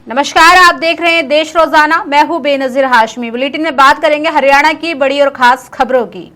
नमस्कार, आप देख रहे हैं देश रोजाना। मैं हूं बेनजीर हाशमी। बुलेटिन में बात करेंगे हरियाणा की बड़ी और खास खबरों की।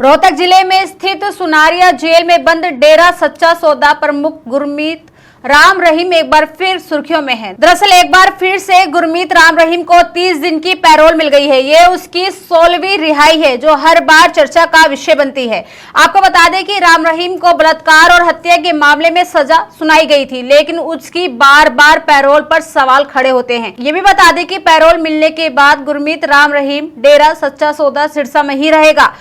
रोहतक जिले में स्थित सुनारिया जेल में बंद डेरा सच्चा सौदा प्रमुख गुरमीत राम रहीम एक बार फिर सुर्खियों में है। दरअसल एक बार फिर से गुरमीत राम रहीम को 30 दिन की पैरोल मिल गई है। ये उसकी 16वीं रिहाई है जो हर बार चर्चा का विषय बनती है। आपको बता दें कि राम रहीम को बलात्कार और हत्या के मामले में सजा सुनाई गई थी, लेकिन उसकी बार बार पैरोल पर सवाल खड़े होते हैं। ये भी बता दें कि पैरोल मिलने के बाद गुरमीत राम रहीम डेरा सच्चा सौदा सिरसा में ही रहेगा।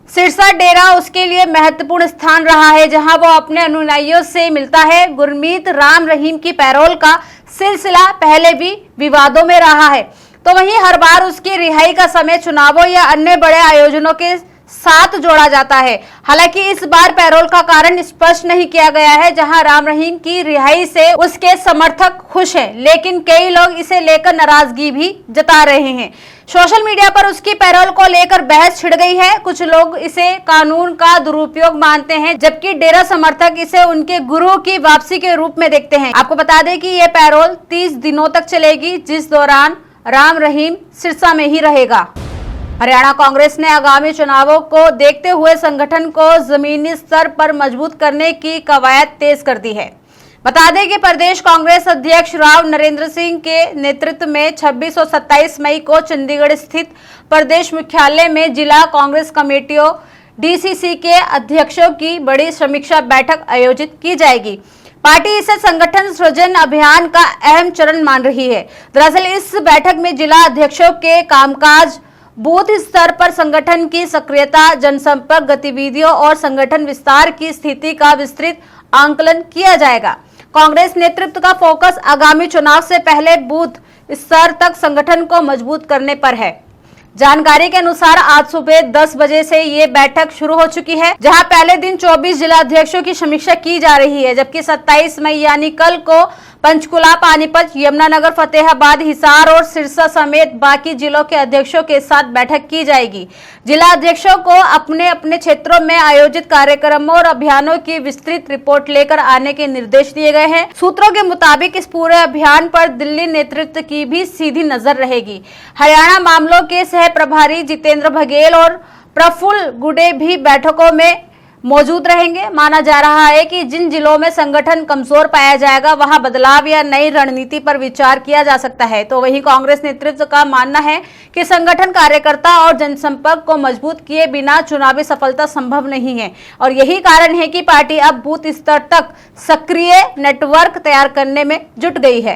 सिरसा डेरा उसके लिए महत्वपूर्ण स्थान रहा है, जहां वो अपने अनुयायियों से मिलता है। गुरमीत राम रहीम की पैरोल का सिलसिला पहले भी विवादों में रहा है, तो वहीं हर बार उसकी रिहाई का समय चुनावों या अन्य बड़े आयोजनों के साथ जोड़ा जाता है। हालांकि इस बार पैरोल का कारण स्पष्ट नहीं किया गया है। जहां राम रहीम की रिहाई से उसके समर्थक खुश हैं, लेकिन कई लोग इसे लेकर नाराजगी भी जता रहे हैं। सोशल मीडिया पर उसकी पैरोल को लेकर बहस छिड़ गई है। कुछ लोग इसे कानून का दुरुपयोग मानते हैं, जबकि डेरा समर्थक इसे उनके गुरु की वापसी के रूप में देखते हैं। आपको बता दें कि ये पैरोल 30 दिनों तक चलेगी, जिस दौरान राम रहीम सिरसा में ही रहेगा। हरियाणा कांग्रेस ने आगामी चुनावों को देखते हुए संगठन को जमीनी स्तर पर मजबूत करने की कवायद तेज कर दी है। बता दें कि प्रदेश कांग्रेस अध्यक्ष राव नरेंद्र सिंह के नेतृत्व में 26 और 27 मई को चंडीगढ़ स्थित प्रदेश मुख्यालय में जिला कांग्रेस कमेटियों डीसीसी के अध्यक्षों की बड़ी समीक्षा बैठक आयोजित की जाएगी। पार्टी इसे संगठन सृजन अभियान का अहम चरण मान रही है। दरअसल इस बैठक में जिला अध्यक्षों के कामकाज, बूथ स्तर पर संगठन की सक्रियता, जनसंपर्क गतिविधियों और संगठन विस्तार की स्थिति का विस्तृत आंकलन किया जाएगा। कांग्रेस नेतृत्व का फोकस आगामी चुनाव से पहले बूथ स्तर तक संगठन को मजबूत करने पर है। जानकारी के अनुसार आज सुबह 10 बजे से ये बैठक शुरू हो चुकी है, जहां पहले दिन 24 जिला अध्यक्षों की समीक्षा की जा रही है, जबकि 27 मई यानी कल को पंचकुला, पानीपत, यमुनानगर, फतेहाबाद, हिसार और सिरसा समेत बाकी जिलों के अध्यक्षों के साथ बैठक की जाएगी। जिला अध्यक्षों को अपने अपने क्षेत्रों में आयोजित कार्यक्रमों और अभियानों की विस्तृत रिपोर्ट लेकर आने के निर्देश दिए गए हैं। सूत्रों के मुताबिक इस पूरे अभियान पर दिल्ली नेतृत्व की भी सीधी नजर रहेगी। हरियाणा मामलों के सह प्रभारी जितेंद्र बघेल और प्रफुल्ल गुडे भी बैठकों में मौजूद रहेंगे। माना जा रहा है कि जिन जिलों में संगठन कमजोर पाया जाएगा, वहां बदलाव या नई रणनीति पर विचार किया जा सकता है। तो वहीं कांग्रेस नेतृत्व का मानना है कि संगठन कार्यकर्ता और जनसंपर्क को मजबूत किए बिना चुनावी सफलता संभव नहीं है, और यही कारण है कि पार्टी अब बूथ स्तर तक सक्रिय नेटवर्क तैयार करने में जुट गई है।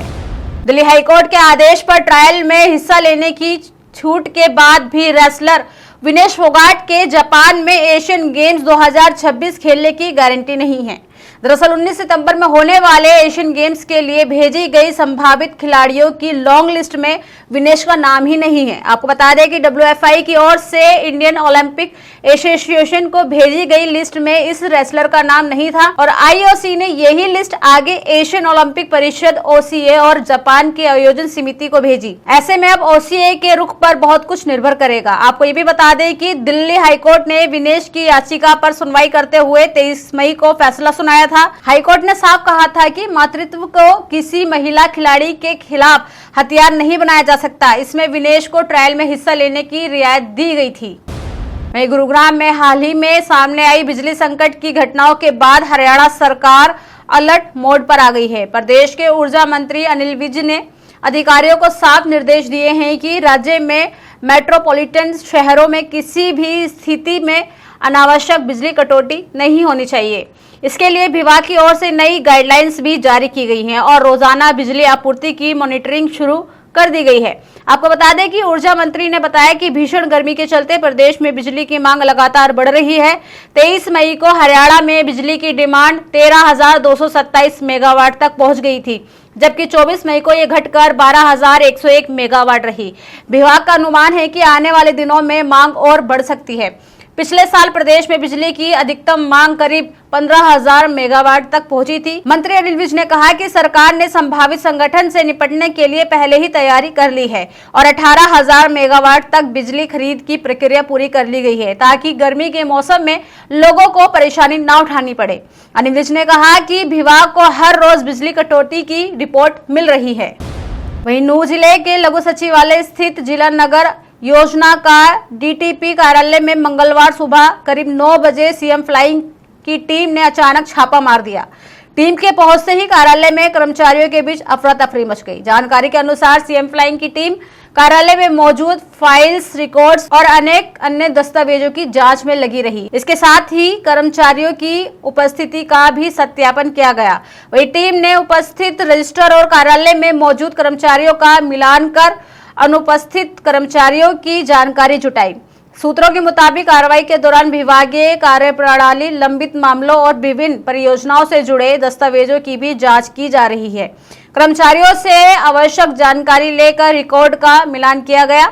दिल्ली हाईकोर्ट के आदेश पर ट्रायल में हिस्सा लेने की छूट के बाद भी रेसलर विनेश फोगाट के जापान में एशियन गेम्स 2026 खेलने की गारंटी नहीं है। दरअसल 19 सितंबर में होने वाले एशियन गेम्स के लिए भेजी गई संभावित खिलाड़ियों की लॉन्ग लिस्ट में विनेश का नाम ही नहीं है। आपको बता दें कि WFI की ओर से इंडियन ओलंपिक एसोसिएशन को भेजी गई लिस्ट में इस रेसलर का नाम नहीं था, और IOC ने यही लिस्ट आगे एशियन ओलंपिक परिषद OCA और जापान की आयोजन समिति को भेजी। ऐसे में अब OCA के रुख पर बहुत कुछ निर्भर करेगा। आपको ये भी बता दें कि दिल्ली हाईकोर्ट ने विनेश की याचिका पर सुनवाई करते हुए 23 मई को फैसला सुनाया था। हाईकोर्ट ने साफ कहा था कि मातृत्व को किसी महिला खिलाड़ी के खिलाफ हथियार नहीं बनाया जा सकता। इसमें विनेश को ट्रायल में हिस्सा लेने की रियायत दी गई थी। वहीं गुरुग्राम में हाल ही में सामने आई बिजली संकट की घटनाओं के बाद हरियाणा सरकार अलर्ट मोड पर आ गई है। प्रदेश के ऊर्जा मंत्री अनिल विज ने अधिकारियों को साफ निर्देश दिए हैं कि राज्य में मेट्रोपॉलिटन शहरों में किसी भी स्थिति में अनावश्यक बिजली कटौती नहीं होनी चाहिए। इसके लिए विभाग की ओर से नई गाइडलाइंस भी जारी की गई हैं और रोजाना बिजली आपूर्ति की मॉनिटरिंग शुरू कर दी गई है। आपको बता दें कि ऊर्जा मंत्री ने बताया कि भीषण गर्मी के चलते प्रदेश में बिजली की मांग लगातार बढ़ रही है। 23 मई को हरियाणा में बिजली की डिमांड 13,227 मेगावाट तक पहुंच गई थी, जबकि 24 मई को यह घटकर 12,101 मेगावाट रही। विभाग का अनुमान है कि आने वाले दिनों में मांग और बढ़ सकती है। पिछले साल प्रदेश में बिजली की अधिकतम मांग करीब 15,000 मेगावाट तक पहुंची थी। मंत्री अनिल विज ने कहा कि सरकार ने संभावित संगठन से निपटने के लिए पहले ही तैयारी कर ली है और 18,000 मेगावाट तक बिजली खरीद की प्रक्रिया पूरी कर ली गई है, ताकि गर्मी के मौसम में लोगों को परेशानी न उठानी पड़े। अनिल विज ने कहा कि विभाग को हर रोज बिजली कटौती की रिपोर्ट मिल रही है। वहीं नूंह जिले के लघु सचिवालय स्थित जिला नगर योजना का डीटीपी कार्यालय में मंगलवार सुबह करीब 9 बजे सीएम फ्लाइंग की टीम ने अचानक छापा मार दिया। टीम के पहुंचते ही कार्यालय में कर्मचारियों के बीच अफरा तफरी मच गई। जानकारी के अनुसार सीएम फ्लाइंग की टीम कार्यालय में मौजूद फाइल्स, रिकॉर्ड्स और अनेक अन्य दस्तावेजों की जांच में लगी रही। इसके साथ ही कर्मचारियों की उपस्थिति का भी सत्यापन किया गया। वही टीम ने उपस्थित रजिस्टर और कार्यालय में मौजूद कर्मचारियों का मिलान कर अनुपस्थित कर्मचारियों की जानकारी जुटाई। सूत्रों के मुताबिक कार्रवाई के दौरान विभागीय कार्यप्रणाली, लंबित मामलों और विभिन्न परियोजनाओं से जुड़े दस्तावेजों की भी जांच की जा रही है। कर्मचारियों से आवश्यक जानकारी लेकर रिकॉर्ड का मिलान किया गया।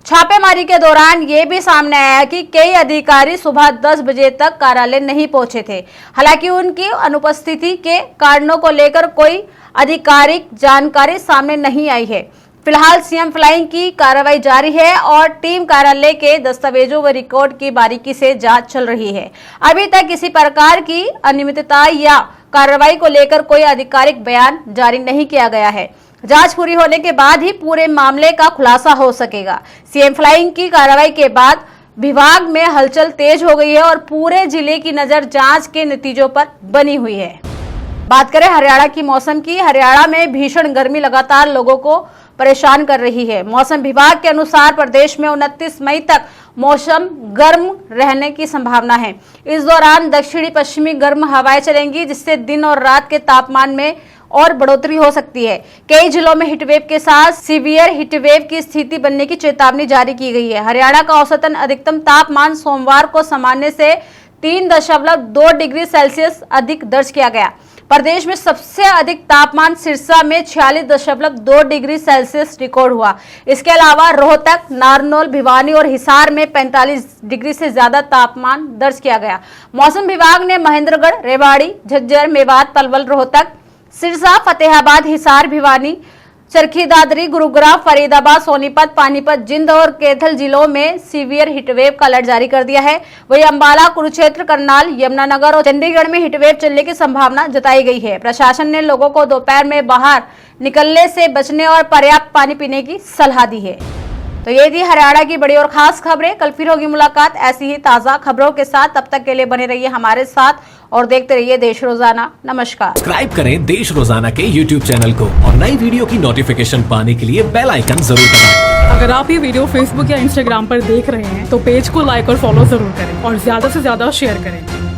छापेमारी के दौरान ये भी सामने आया कि कई अधिकारी सुबह 10 बजे तक कार्यालय नहीं पहुंचे थे। हालांकि उनकी अनुपस्थिति के कारणों को लेकर कोई आधिकारिक जानकारी सामने नहीं आई है। फिलहाल सीएम फ्लाइंग की कार्रवाई जारी है और टीम कार्यालय के दस्तावेजों व रिकॉर्ड की बारीकी से जांच चल रही है। अभी तक किसी प्रकार की अनियमितता या कार्रवाई को लेकर कोई आधिकारिक बयान जारी नहीं किया गया है। जांच पूरी होने के बाद ही पूरे मामले का खुलासा हो सकेगा। सीएम फ्लाइंग की कार्रवाई के बाद विभाग में हलचल तेज हो गई है और पूरे जिले की नजर जांच के नतीजों पर बनी हुई है। बात करें हरियाणा की मौसम की। हरियाणा में भीषण गर्मी लगातार लोगों को परेशान कर रही है। मौसम विभाग के अनुसार प्रदेश में 29 मई तक मौसम गर्म रहने की संभावना है। इस दौरान दक्षिणी पश्चिमी गर्म हवाएं चलेंगी, जिससे दिन और रात के तापमान में और बढ़ोतरी हो सकती है। कई जिलों में हीटवेव के साथ सीवियर हीटवेव की स्थिति बनने की चेतावनी जारी की गई है। हरियाणा का औसतन अधिकतम तापमान सोमवार को सामान्य से 3.2 डिग्री सेल्सियस अधिक दर्ज किया गया। प्रदेश में सबसे अधिक तापमान सिरसा में 46.2 डिग्री सेल्सियस रिकॉर्ड हुआ। इसके अलावा रोहतक, नारनौल, भिवानी और हिसार में 45 डिग्री से ज्यादा तापमान दर्ज किया गया। मौसम विभाग ने महेंद्रगढ़, रेवाड़ी, झज्जर, मेवात, पलवल, रोहतक, सिरसा, फतेहाबाद, हिसार, भिवानी, चरखी दादरी, गुरुग्राम, फरीदाबाद, सोनीपत, पानीपत, जिंद और कैथल जिलों में सीवियर हीटवेव का अलर्ट जारी कर दिया है। वहीं अंबाला, कुरुक्षेत्र, करनाल, यमुनानगर और चंडीगढ़ में हीटवेव चलने की संभावना जताई गई है। प्रशासन ने लोगों को दोपहर में बाहर निकलने से बचने और पर्याप्त पानी पीने की सलाह दी है। तो ये थी हरियाणा की बड़ी और खास खबरें। कल फिर होगी मुलाकात ऐसी ही ताजा खबरों के साथ। तब तक के लिए बने रहिए हमारे साथ और देखते रहिए देश रोजाना। नमस्कार। सब्सक्राइब करें देश रोजाना के YouTube चैनल को और नई वीडियो की नोटिफिकेशन पाने के लिए बेल आइकन जरूर दबाएं। अगर आप ये वीडियो Facebook या Instagram पर देख रहे हैं तो पेज को लाइक और फॉलो जरूर करें और ज्यादा से ज्यादा शेयर करें।